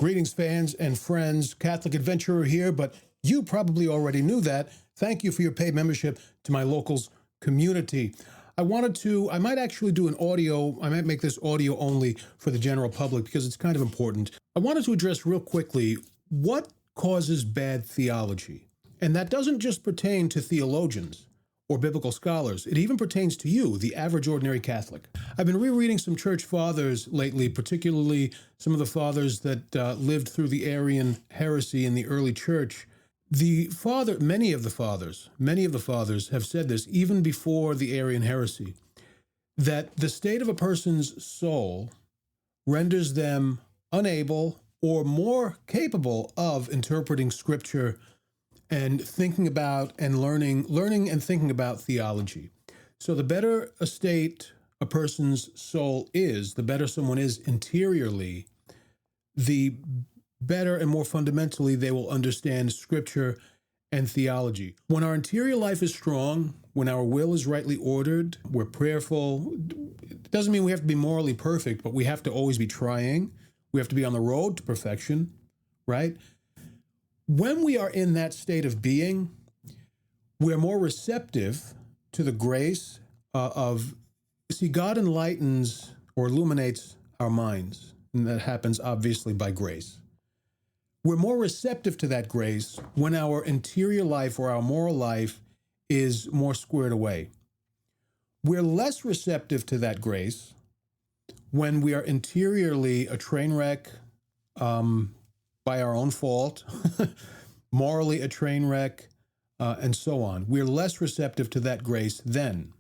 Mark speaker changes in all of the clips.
Speaker 1: Greetings, fans and friends. Catholic Adventurer here, but you probably already knew that. Thank you for your paid membership to my locals community. I might actually do an audio, I might make this audio only for the general public because it's kind of important. I wanted to address real quickly what causes bad theology. And that doesn't just pertain to theologians or biblical scholars. It even pertains to you, the average ordinary Catholic. I've been rereading some church fathers lately, particularly some of the fathers that lived through the Arian heresy in the early church. Many of the fathers have said this even before the Arian heresy, that the state of a person's soul renders them unable or more capable of interpreting Scripture and thinking about and learning and thinking about theology. So the better a state a person's soul is, the better someone is interiorly, the better and more fundamentally they will understand Scripture and theology. When our interior life is strong, when our will is rightly ordered, we're prayerful. It doesn't mean we have to be morally perfect, but we have to always be trying. We have to be on the road to perfection, right? When we are in that state of being, we're more receptive to the grace God enlightens or illuminates our minds, and that happens obviously by grace. We're more receptive to that grace when our interior life or our moral life is more squared away. We're less receptive to that grace when we are interiorly a train wreck, by our own fault, morally a train wreck, and so on. We're less receptive to that grace then.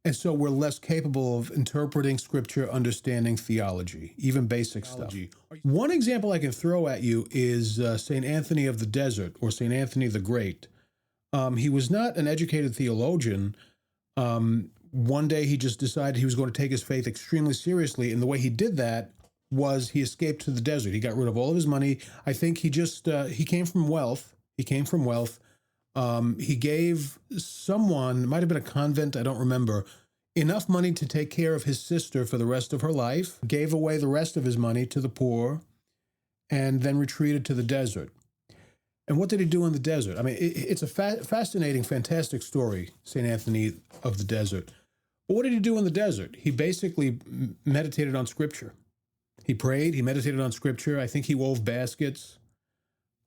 Speaker 1: And so we're less capable of interpreting Scripture, understanding theology, even basic stuff. One example I can throw at you is St. Anthony of the Desert, or St. Anthony the Great. He was not an educated theologian. One day he just decided he was going to take his faith extremely seriously, and the way he did that was he escaped to the desert. He got rid of all of his money. I think he came from wealth. He gave someone, it might have been a convent, I don't remember, enough money to take care of his sister for the rest of her life, gave away the rest of his money to the poor, and then retreated to the desert. And what did he do in the desert? I mean, it's a fascinating, fantastic story, St. Anthony of the Desert. But what did he do in the desert? He basically meditated on Scripture. He prayed, he meditated on Scripture. I think he wove baskets.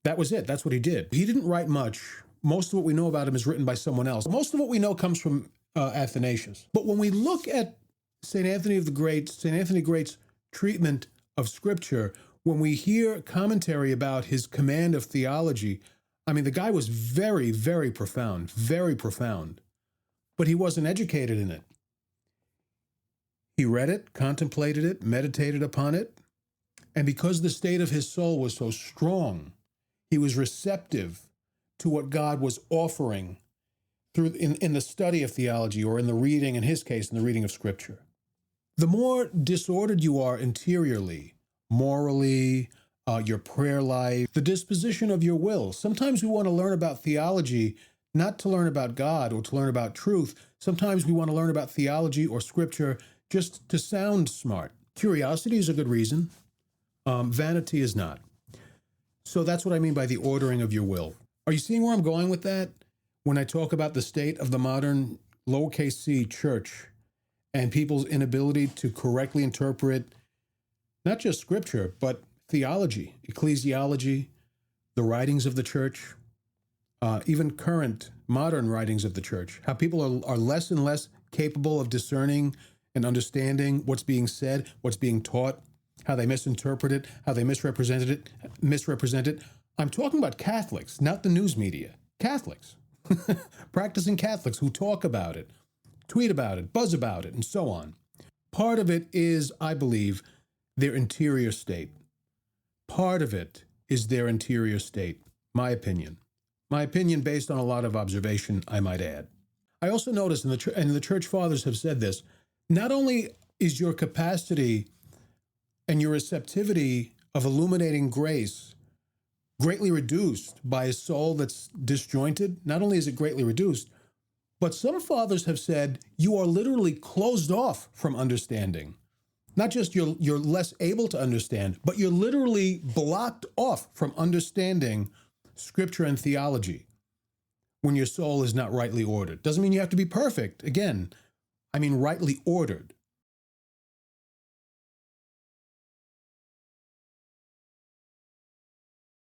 Speaker 1: That was it. That's what he did. He didn't write much. Most of what we know about him is written by someone else. Most of what we know comes from Athanasius. But when we look at St. Anthony the Great's treatment of Scripture, when we hear commentary about his command of theology, I mean, the guy was very, very profound, but he wasn't educated in it. He read it, contemplated it, meditated upon it, and because the state of his soul was so strong, he was receptive to what God was offering through in the study of theology, or in the reading, in his case, in the reading of Scripture. The more disordered you are interiorly, morally, your prayer life, the disposition of your will. Sometimes we want to learn about theology, not to learn about God or to learn about truth. Sometimes we want to learn about theology or Scripture just to sound smart. Curiosity is a good reason. Vanity is not. So that's what I mean by the ordering of your will. Are you seeing where I'm going with that? When I talk about the state of the modern lowercase c church and people's inability to correctly interpret not just Scripture, but theology, ecclesiology, the writings of the church, even current modern writings of the church, how people are less and less capable of discerning and understanding what's being said, what's being taught, how they misinterpret it, how they misrepresent it. I'm talking about Catholics, not the news media. Catholics, practicing Catholics who talk about it, tweet about it, buzz about it, and so on. Part of it is, I believe, their interior state. Part of it is their interior state, my opinion. My opinion based on a lot of observation, I might add. I also noticed, and the church fathers have said this, not only is your capacity and your receptivity of illuminating grace greatly reduced by a soul that's disjointed, not only is it greatly reduced, but some fathers have said you are literally closed off from understanding. Not just you're less able to understand, but you're literally blocked off from understanding scripture and theology when your soul is not rightly ordered. Doesn't mean you have to be perfect. Again, I mean rightly ordered.